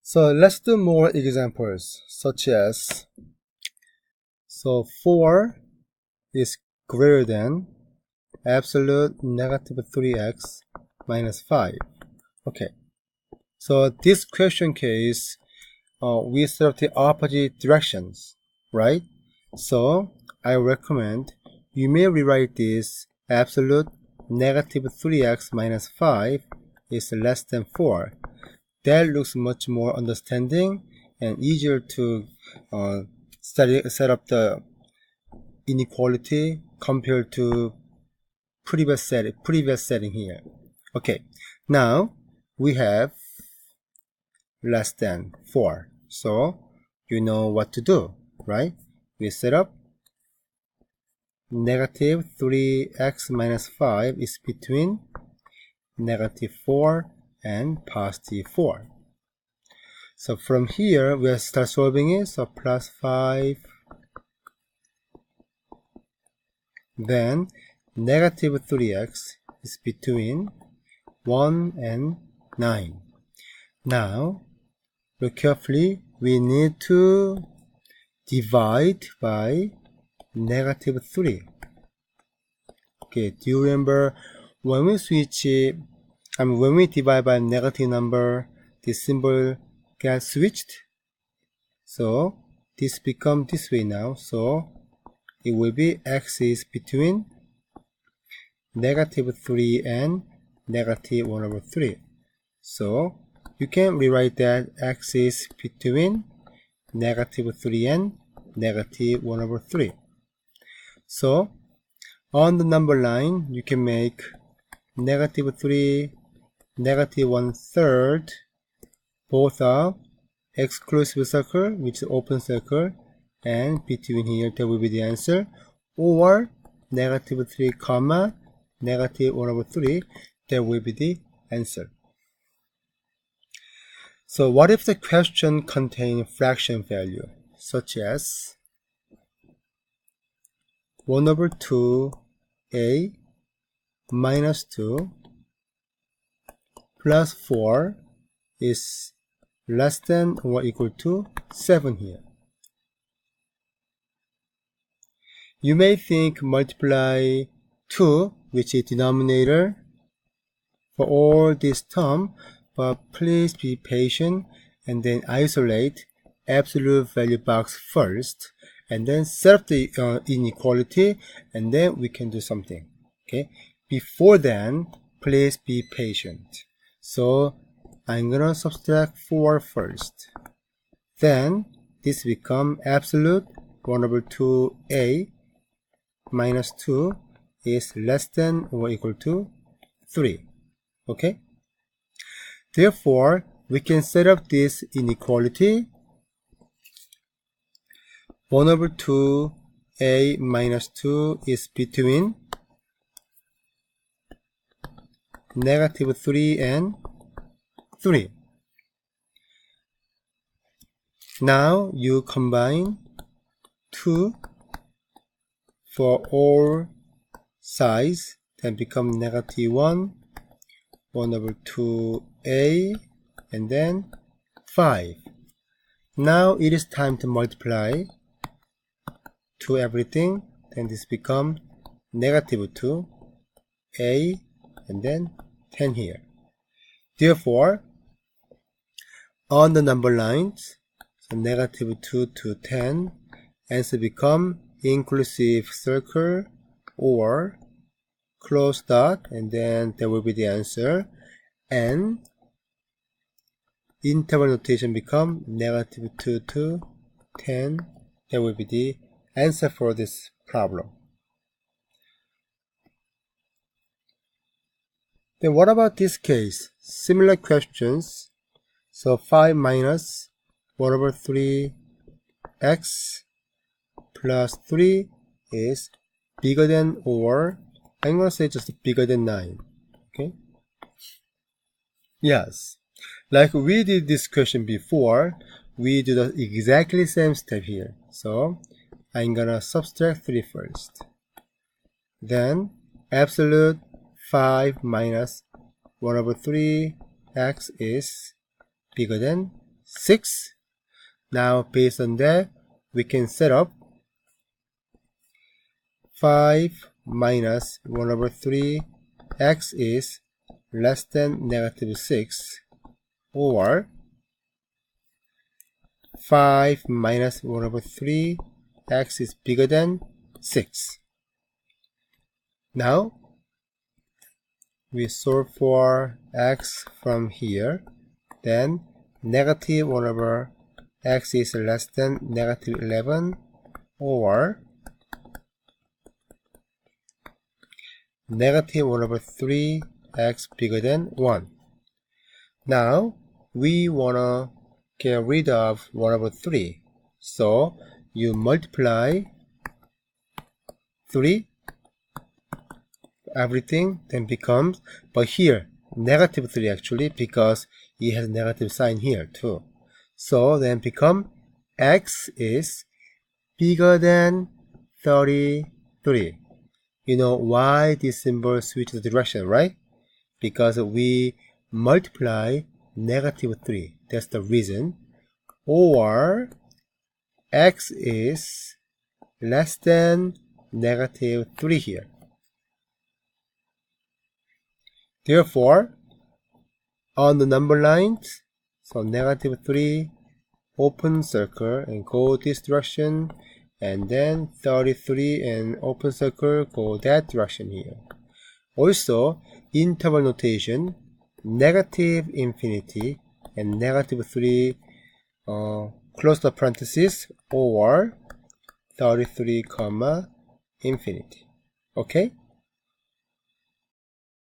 So let's do more examples, such as, 4 is greater than absolute negative 3x minus 5. Okay, so this question case, we set up the opposite directions, right? So I recommend you may rewrite this absolute negative 3x minus 5 is less than 4. That looks much more understanding and easier to set up the inequality compared to previous setting here. Okay, now we have less than 4, so you know what to do, right? We set up negative 3x minus 5 is between negative 4 and positive 4. So from here we'll start solving it. So plus 5, then negative 3x is between 1 and 9. Now look carefully, we need to divide by negative 3. Okay, do you remember when we when we divide by negative number, the symbol gets switched? So this becomes this way now. So it will be x is between negative 3 and negative 1 over 3. So you can rewrite that x is between negative 3 and negative 1 over 3. So on the number line, you can make negative 3, negative 1/3, both are exclusive circle, which is open circle, and between here that will be the answer, or negative 3 comma negative 1 over 3, that will be the answer. So what if the question contains fraction value, such as 1 over 2a minus 2 plus 4 is less than or equal to 7 here. You may think multiply 2, which is denominator, for all this term, but please be patient and then isolate absolute value box first, and then set up the inequality, and then we can do something. Okay, before then, please be patient. So I'm gonna subtract 4 first. Then this become absolute 1 over 2a minus 2 is less than or equal to 3. Okay? Therefore, we can set up this inequality. 1 over 2a minus 2 is between negative 3 and 3. Now you combine 2 for all sides, then become negative 1, 1 over 2a, and then 5. Now it is time to multiply to everything, then this become negative 2a, and then 10 here. Therefore, on the number lines, so negative 2 to 10, answer become inclusive circle or closed dot, and then that will be the answer, and interval notation become negative 2 to 10. That will be the answer for this problem. Then what about this case? Similar questions. So 5 minus 1 over 3x plus 3 is bigger than, or I'm going to say just bigger than 9. Okay? Yes. Like we did this question before, we do the exactly same step here. So I'm going to subtract 3 first. Then absolute 5 minus 1 over 3x is bigger than 6. Now based on that, we can set up 5 minus 1 over 3 x is less than negative 6, or 5 minus 1 over 3 x is bigger than 6. Now we solve for x from here, then negative 1 over x is less than negative 11, or negative 1 over 3 x bigger than 1. Now we wanna get rid of 1 over 3, so you multiply 3 everything, then becomes, but here negative 3 actually, because it has negative sign here too. So then become x is bigger than 33. You know why this symbol switches direction, right? Because we multiply negative 3. That's the reason. Or x is less than negative 3 here. Therefore, on the number lines, so negative 3, open circle and go this direction, and then 33 and open circle go that direction here. Also, interval notation, negative infinity and negative 3 close the parenthesis, or 33 comma infinity. Okay?